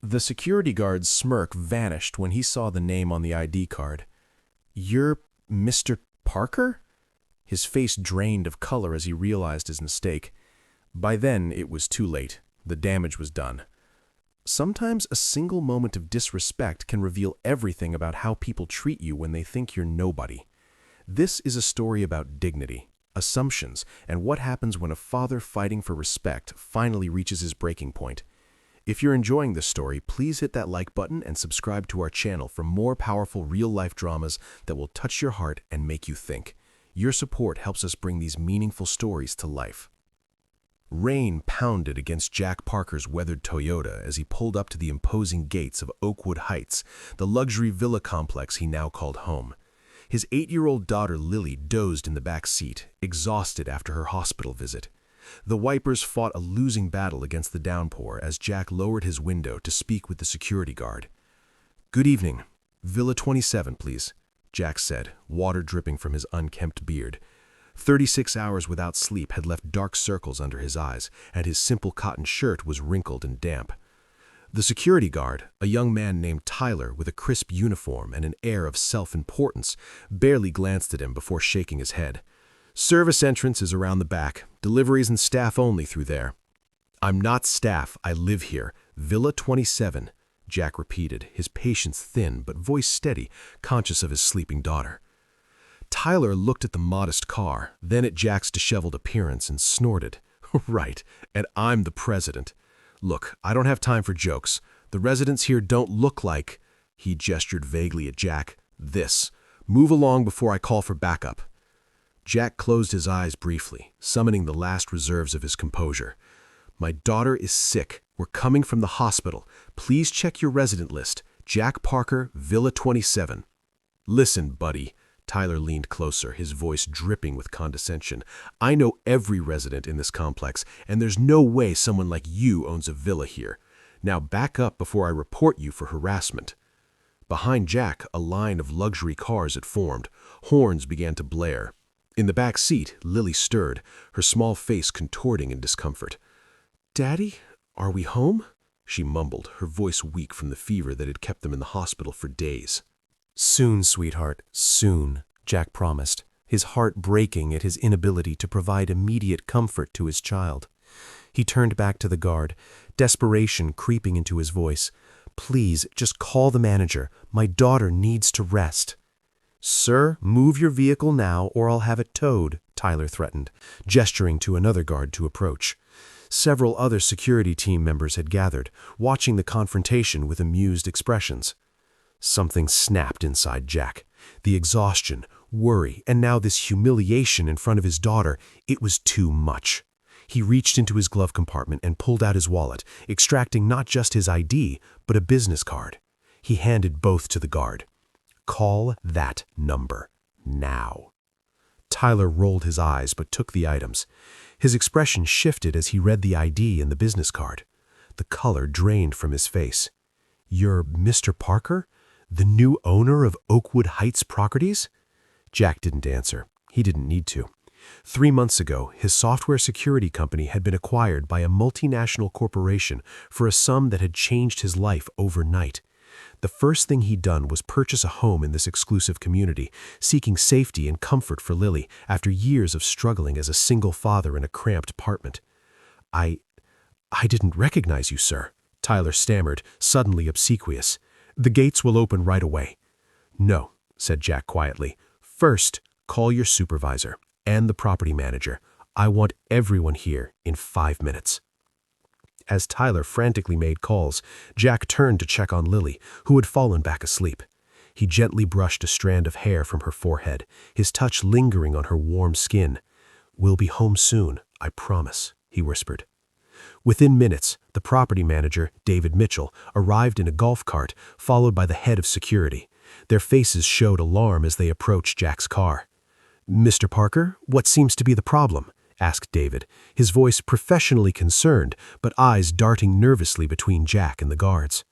The security guard's smirk vanished when he saw the name on the ID card. "You're Mr. Parker?" His face drained of color as he realized his mistake. By then, it was too late. The damage was done. Sometimes a single moment of disrespect can reveal everything about how people treat you when they think you're nobody. This is a story about dignity, assumptions, and what happens when a father fighting for respect finally reaches his breaking point. If you're enjoying this story, please hit that like button and subscribe to our channel for more powerful real-life dramas that will touch your heart and make you think. Your support helps us bring these meaningful stories to life. Rain pounded against Jack Parker's weathered Toyota as he pulled up to the imposing gates of Oakwood Heights, the luxury villa complex he now called home. His 8-year-old daughter Lily dozed in the back seat, exhausted after her hospital visit. The wipers fought a losing battle against the downpour as Jack lowered his window to speak with the security guard. "Good evening. Villa 27, please," Jack said, water dripping from his unkempt beard. 36 hours without sleep had left dark circles under his eyes, and his simple cotton shirt was wrinkled and damp. The security guard, a young man named Tyler with a crisp uniform and an air of self-importance, barely glanced at him before shaking his head. "Service entrance is around the back. Deliveries and staff only through there." "I'm not staff. I live here. Villa 27, Jack repeated, his patience thin but voice steady, conscious of his sleeping daughter. Tyler looked at the modest car, then at Jack's disheveled appearance and snorted. "Right, and I'm the president. Look, I don't have time for jokes. The residents here don't look like—" He gestured vaguely at Jack. "This. Move along before I call for backup." Jack closed his eyes briefly, summoning the last reserves of his composure. "My daughter is sick. We're coming from the hospital. Please check your resident list. Jack Parker, Villa 27. "Listen, buddy." Tyler leaned closer, his voice dripping with condescension. "I know every resident in this complex, and there's no way someone like you owns a villa here. Now back up before I report you for harassment." Behind Jack, a line of luxury cars had formed. Horns began to blare. In the back seat, Lily stirred, her small face contorting in discomfort. "Daddy, are we home?" she mumbled, her voice weak from the fever that had kept them in the hospital for days. "Soon, sweetheart, soon," Jack promised, his heart breaking at his inability to provide immediate comfort to his child. He turned back to the guard, desperation creeping into his voice. "Please, just call the manager. My daughter needs to rest." "Sir, move your vehicle now or I'll have it towed," Tyler threatened, gesturing to another guard to approach. Several other security team members had gathered, watching the confrontation with amused expressions. Something snapped inside Jack. The exhaustion, worry, and now this humiliation in front of his daughter, it was too much. He reached into his glove compartment and pulled out his wallet, extracting not just his ID, but a business card. He handed both to the guard. "Call that number, now." Tyler rolled his eyes but took the items. His expression shifted as he read the ID in the business card. The color drained from his face. "You're Mr. Parker? The new owner of Oakwood Heights Properties?" Jack didn't answer. He didn't need to. 3 months ago, his software security company had been acquired by a multinational corporation for a sum that had changed his life overnight. The first thing he'd done was purchase a home in this exclusive community, seeking safety and comfort for Lily after years of struggling as a single father in a cramped apartment. I didn't recognize you, sir," Tyler stammered, suddenly obsequious. "The gates will open right away." "No," said Jack quietly. "First, call your supervisor and the property manager. I want everyone here in 5 minutes." As Tyler frantically made calls, Jack turned to check on Lily, who had fallen back asleep. He gently brushed a strand of hair from her forehead, his touch lingering on her warm skin. "We'll be home soon, I promise," he whispered. Within minutes, the property manager, David Mitchell, arrived in a golf cart, followed by the head of security. Their faces showed alarm as they approached Jack's car. "Mr. Parker, what seems to be the problem?" asked David, his voice professionally concerned, but eyes darting nervously between Jack and the guards.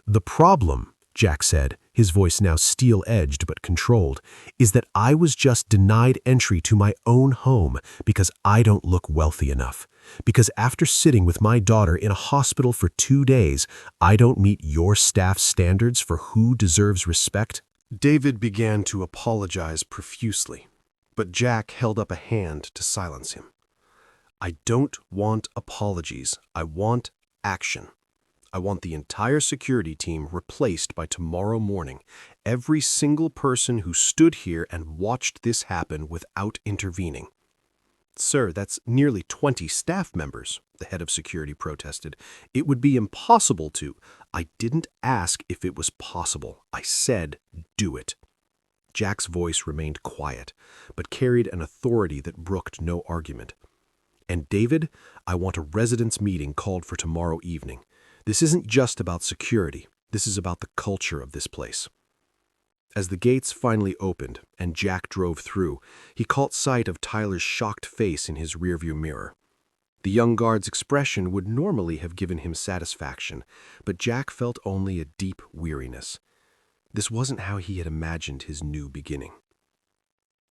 "The problem," Jack said, his voice now steel-edged but controlled, is that I was just denied entry to my own home because I don't look wealthy enough. Because after sitting with my daughter in a hospital for 2 days, I don't meet your staff's standards for who deserves respect? David began to apologize profusely, but Jack held up a hand to silence him. I don't want apologies. I want action. I want the entire security team replaced by tomorrow morning. Every single person who stood here and watched this happen without intervening. Sir, that's nearly 20 staff members, the head of security protested. It would be impossible to. I didn't ask if it was possible. I said, do it. Jack's voice remained quiet, but carried an authority that brooked no argument. And David, I want a residents' meeting called for tomorrow evening. This isn't just about security. This is about the culture of this place. As the gates finally opened and Jack drove through, he caught sight of Tyler's shocked face in his rearview mirror. The young guard's expression would normally have given him satisfaction, but Jack felt only a deep weariness. This wasn't how he had imagined his new beginning.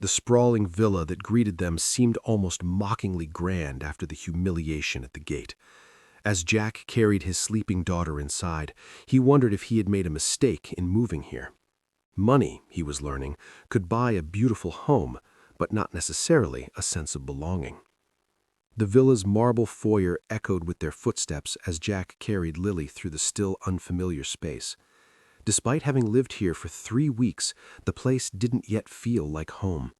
The sprawling villa that greeted them seemed almost mockingly grand after the humiliation at the gate. As Jack carried his sleeping daughter inside, he wondered if he had made a mistake in moving here. Money, he was learning, could buy a beautiful home, but not necessarily a sense of belonging. The villa's marble foyer echoed with their footsteps as Jack carried Lily through the still unfamiliar space. Despite having lived here for 3 weeks, the place didn't yet feel like home.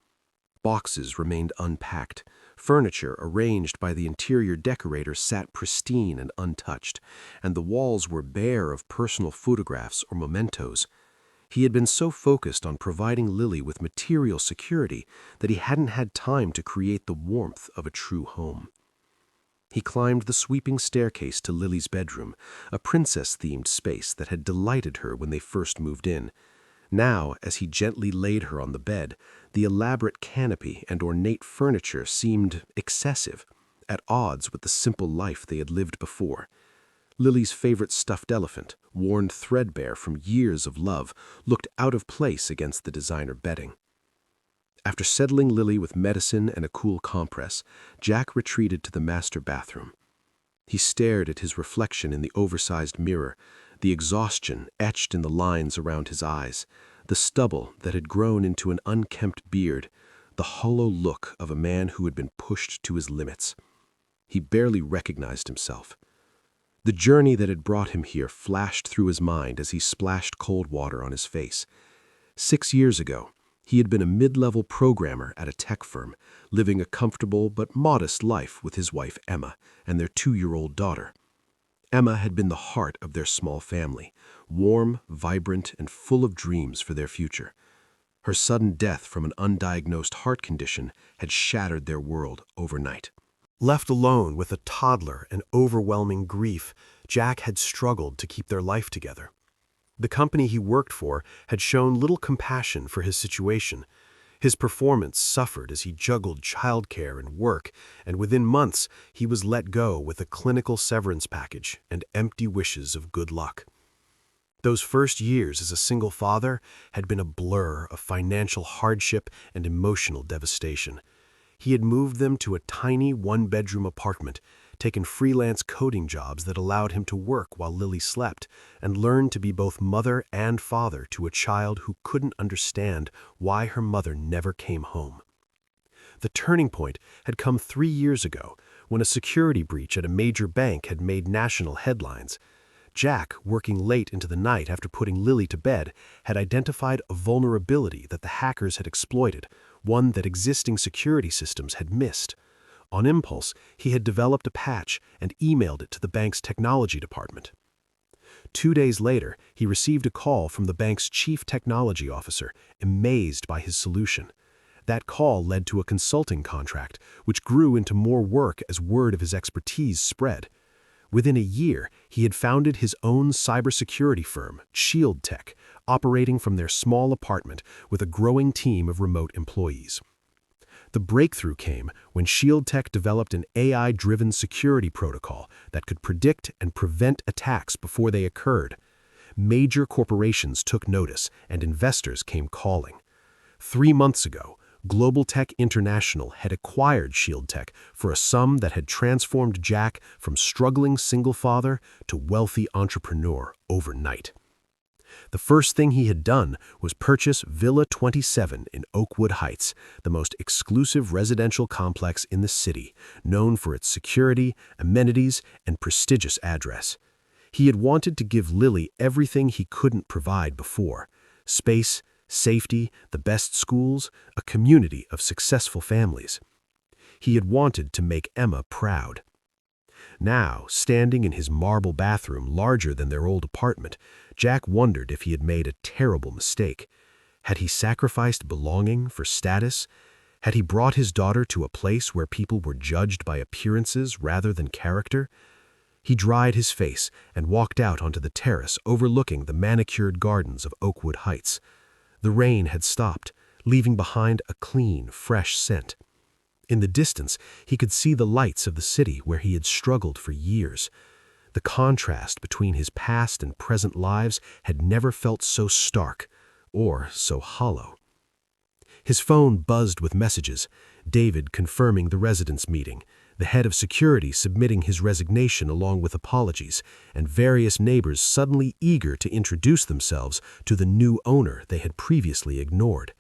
Boxes remained unpacked. Furniture arranged by the interior decorator sat pristine and untouched, and the walls were bare of personal photographs or mementos. He had been so focused on providing Lily with material security that he hadn't had time to create the warmth of a true home. He climbed the sweeping staircase to Lily's bedroom, a princess-themed space that had delighted her when they first moved in. Now, as he gently laid her on the bed, the elaborate canopy and ornate furniture seemed excessive, at odds with the simple life they had lived before. Lily's favorite stuffed elephant, worn threadbare from years of love, looked out of place against the designer bedding. After settling Lily with medicine and a cool compress, Jack retreated to the master bathroom. He stared at his reflection in the oversized mirror, the exhaustion etched in the lines around his eyes, the stubble that had grown into an unkempt beard, the hollow look of a man who had been pushed to his limits. He barely recognized himself. The journey that had brought him here flashed through his mind as he splashed cold water on his face. 6 years ago, he had been a mid-level programmer at a tech firm, living a comfortable but modest life with his wife Emma and their 2-year-old daughter. Emma had been the heart of their small family, warm, vibrant, and full of dreams for their future. Her sudden death from an undiagnosed heart condition had shattered their world overnight. Left alone with a toddler and overwhelming grief, Jack had struggled to keep their life together. The company he worked for had shown little compassion for his situation. His performance suffered as he juggled childcare and work, and within months he was let go with a clinical severance package and empty wishes of good luck. Those first years as a single father had been a blur of financial hardship and emotional devastation. He had moved them to a tiny 1-bedroom apartment, taken freelance coding jobs that allowed him to work while Lily slept, and learned to be both mother and father to a child who couldn't understand why her mother never came home. The turning point had come 3 years ago, when a security breach at a major bank had made national headlines. Jack, working late into the night after putting Lily to bed, had identified a vulnerability that the hackers had exploited, one that existing security systems had missed. On impulse, he had developed a patch and emailed it to the bank's technology department. 2 days later, he received a call from the bank's chief technology officer, amazed by his solution. That call led to a consulting contract, which grew into more work as word of his expertise spread. Within a year, he had founded his own cybersecurity firm, Shield Tech, operating from their small apartment with a growing team of remote employees. The breakthrough came when Shield Tech developed an AI-driven security protocol that could predict and prevent attacks before they occurred. Major corporations took notice, and investors came calling. 3 months ago, Global Tech International had acquired Shield Tech for a sum that had transformed Jack from struggling single father to wealthy entrepreneur overnight. The first thing he had done was purchase Villa 27 in Oakwood Heights, the most exclusive residential complex in the city, known for its security, amenities, and prestigious address. He had wanted to give Lily everything he couldn't provide before: space, safety, the best schools, a community of successful families. He had wanted to make Emma proud. Now, standing in his marble bathroom larger than their old apartment, Jack wondered if he had made a terrible mistake. Had he sacrificed belonging for status? Had he brought his daughter to a place where people were judged by appearances rather than character? He dried his face and walked out onto the terrace overlooking the manicured gardens of Oakwood Heights. The rain had stopped, leaving behind a clean, fresh scent. In the distance, he could see the lights of the city where he had struggled for years. The contrast between his past and present lives had never felt so stark or so hollow. His phone buzzed with messages: David confirming the residents' meeting, the head of security submitting his resignation along with apologies, and various neighbors suddenly eager to introduce themselves to the new owner they had previously ignored.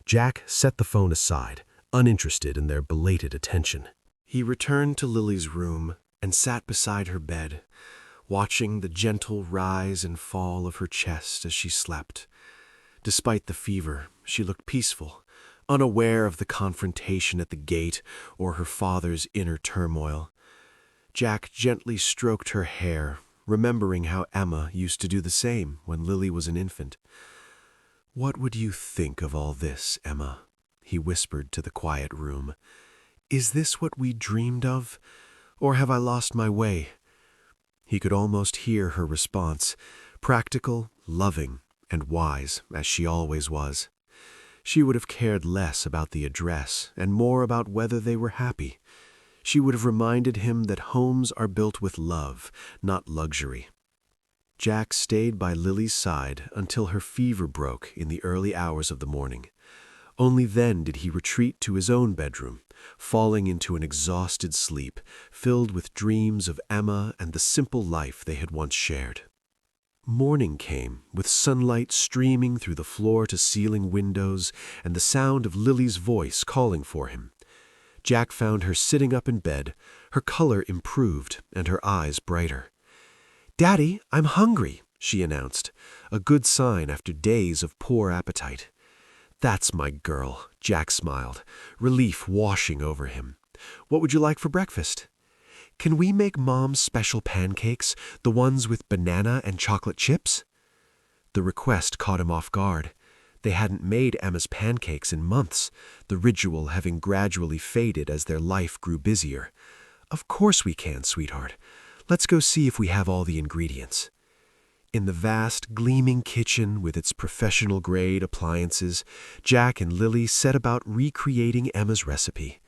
Jack set the phone aside, uninterested in their belated attention. He returned to Lily's room and sat beside her bed, watching the gentle rise and fall of her chest as she slept. Despite the fever, she looked peaceful, unaware of the confrontation at the gate or her father's inner turmoil. Jack gently stroked her hair, remembering how Emma used to do the same when Lily was an infant. "What would you think of all this, Emma?" he whispered to the quiet room. "Is this what we dreamed of, or have I lost my way?" He could almost hear her response, practical, loving, and wise, as she always was. She would have cared less about the address and more about whether they were happy. She would have reminded him that homes are built with love, not luxury. Jack stayed by Lily's side until her fever broke in the early hours of the morning. Only then did he retreat to his own bedroom, falling into an exhausted sleep, filled with dreams of Emma and the simple life they had once shared. Morning came, with sunlight streaming through the floor-to-ceiling windows and the sound of Lily's voice calling for him. Jack found her sitting up in bed, her color improved and her eyes brighter. "Daddy, I'm hungry," she announced, a good sign after days of poor appetite. "That's my girl," Jack smiled, relief washing over him. "What would you like for breakfast?" "Can we make Mom's special pancakes, the ones with banana and chocolate chips?" The request caught him off guard. They hadn't made Emma's pancakes in months, the ritual having gradually faded as their life grew busier. "Of course we can, sweetheart. Let's go see if we have all the ingredients." In the vast, gleaming kitchen with its professional-grade appliances, Jack and Lily set about recreating Emma's recipe.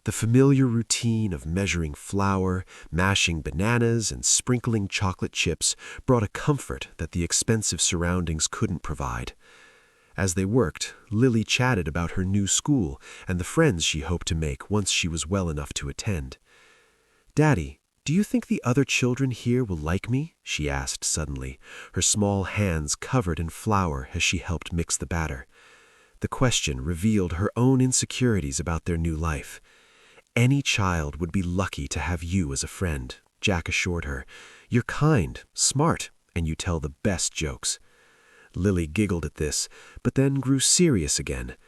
The familiar routine of measuring flour, mashing bananas, and sprinkling chocolate chips brought a comfort that the expensive surroundings couldn't provide. As they worked, Lily chatted about her new school and the friends she hoped to make once she was well enough to attend. "Daddy, do you think the other children here will like me?" she asked suddenly, her small hands covered in flour as she helped mix the batter. The question revealed her own insecurities about their new life. "Any child would be lucky to have you as a friend," Jack assured her. "You're kind, smart, and you tell the best jokes." Lily giggled at this, but then grew serious again.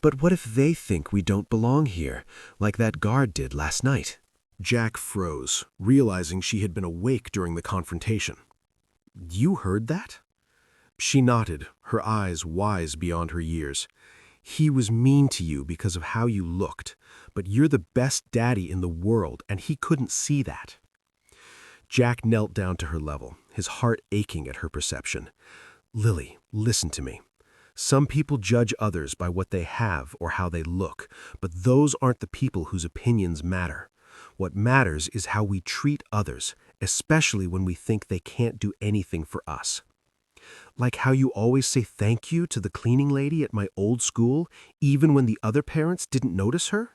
"But what if they think we don't belong here, like that guard did last night?" Jack froze, realizing she had been awake during the confrontation. "You heard that?" She nodded, her eyes wise beyond her years. "He was mean to you because of how you looked, but you're the best daddy in the world, and he couldn't see that." Jack knelt down to her level, his heart aching at her perception. "Lily, listen to me. Some people judge others by what they have or how they look, but those aren't the people whose opinions matter. What matters is how we treat others, especially when we think they can't do anything for us." Like how you always say thank you to the cleaning lady at my old school, even when the other parents didn't notice her?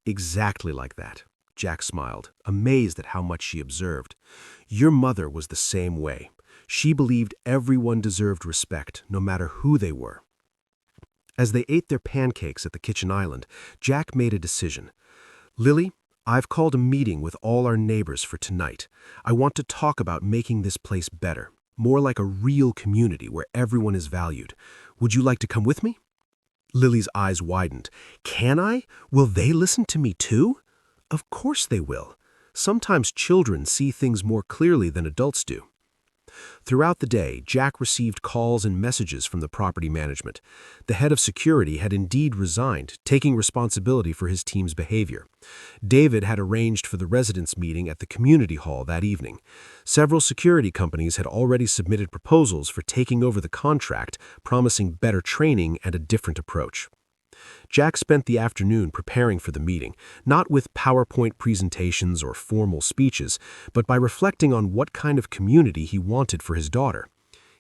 Exactly like that. Jack smiled, amazed at how much she observed. Your mother was the same way. She believed everyone deserved respect, no matter who they were. As they ate their pancakes at the kitchen island, Jack made a decision. Lily, I've called a meeting with all our neighbors for tonight. I want to talk about making this place better, more like a real community where everyone is valued. Would you like to come with me? Lily's eyes widened. Can I? Will they listen to me too? Of course they will. Sometimes children see things more clearly than adults do. Throughout the day, Jack received calls and messages from the property management. The head of security had indeed resigned, taking responsibility for his team's behavior. David had arranged for the residents' meeting at the community hall that evening. Several security companies had already submitted proposals for taking over the contract, promising better training and a different approach. Jack spent the afternoon preparing for the meeting, not with PowerPoint presentations or formal speeches, but by reflecting on what kind of community he wanted for his daughter.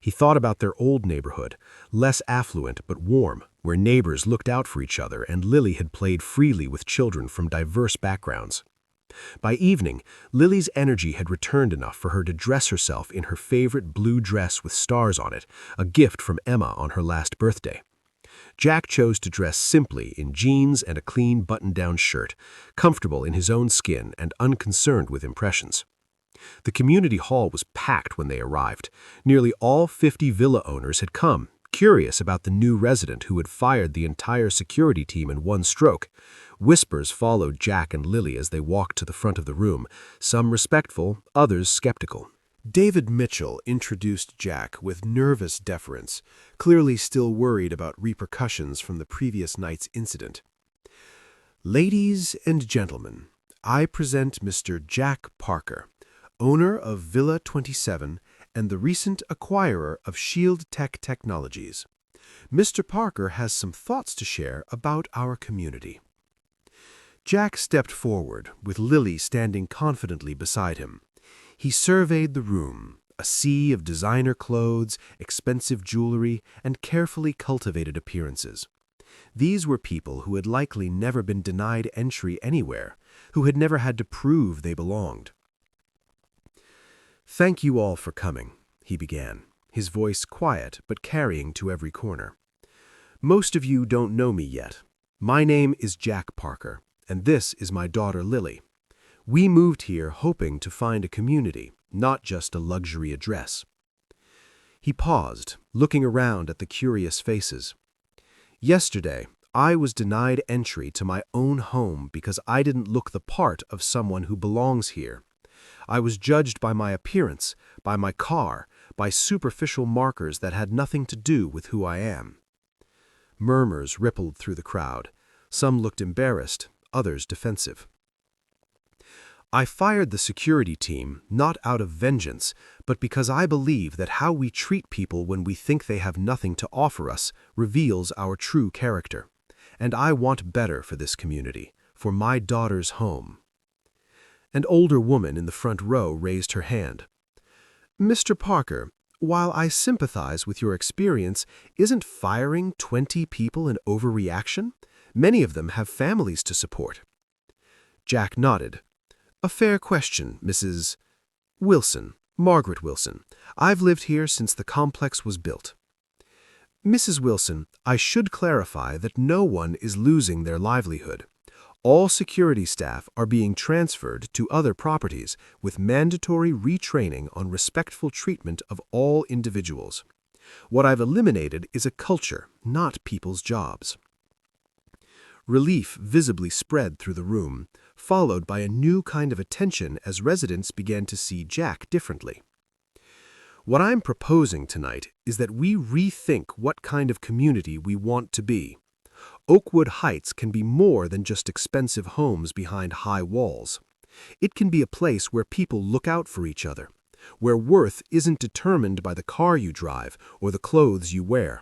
He thought about their old neighborhood, less affluent but warm, where neighbors looked out for each other and Lily had played freely with children from diverse backgrounds. By evening, Lily's energy had returned enough for her to dress herself in her favorite blue dress with stars on it, a gift from Emma on her last birthday. Jack chose to dress simply in jeans and a clean button-down shirt, comfortable in his own skin and unconcerned with impressions. The community hall was packed when they arrived. Nearly all 50 villa owners had come, curious about the new resident who had fired the entire security team in one stroke. Whispers followed Jack and Lily as they walked to the front of the room, some respectful, others skeptical. David Mitchell introduced Jack with nervous deference, clearly still worried about repercussions from the previous night's incident. Ladies and gentlemen, I present Mr. Jack Parker, owner of Villa 27 and the recent acquirer of Shield Tech Technologies. Mr. Parker has some thoughts to share about our community. Jack stepped forward, with Lily standing confidently beside him. He surveyed the room, a sea of designer clothes, expensive jewelry, and carefully cultivated appearances. These were people who had likely never been denied entry anywhere, who had never had to prove they belonged. "Thank you all for coming," he began, his voice quiet but carrying to every corner. "Most of you don't know me yet. My name is Jack Parker, and this is my daughter Lily. We moved here hoping to find a community, not just a luxury address." He paused, looking around at the curious faces. "Yesterday, I was denied entry to my own home because I didn't look the part of someone who belongs here. I was judged by my appearance, by my car, by superficial markers that had nothing to do with who I am." Murmurs rippled through the crowd. Some looked embarrassed, others defensive. "I fired the security team not out of vengeance, but because I believe that how we treat people when we think they have nothing to offer us reveals our true character. And I want better for this community, for my daughter's home." An older woman in the front row raised her hand. "Mr. Parker, while I sympathize with your experience, isn't firing 20 people an overreaction? Many of them have families to support." Jack nodded. "A fair question, Mrs. Wilson, Margaret Wilson. I've lived here since the complex was built." "Mrs. Wilson, I should clarify that no one is losing their livelihood. All security staff are being transferred to other properties with mandatory retraining on respectful treatment of all individuals. What I've eliminated is a culture, not people's jobs." Relief visibly spread through the room, followed by a new kind of attention as residents began to see Jack differently. "What I'm proposing tonight is that we rethink what kind of community we want to be. Oakwood Heights can be more than just expensive homes behind high walls. It can be a place where people look out for each other, where worth isn't determined by the car you drive or the clothes you wear.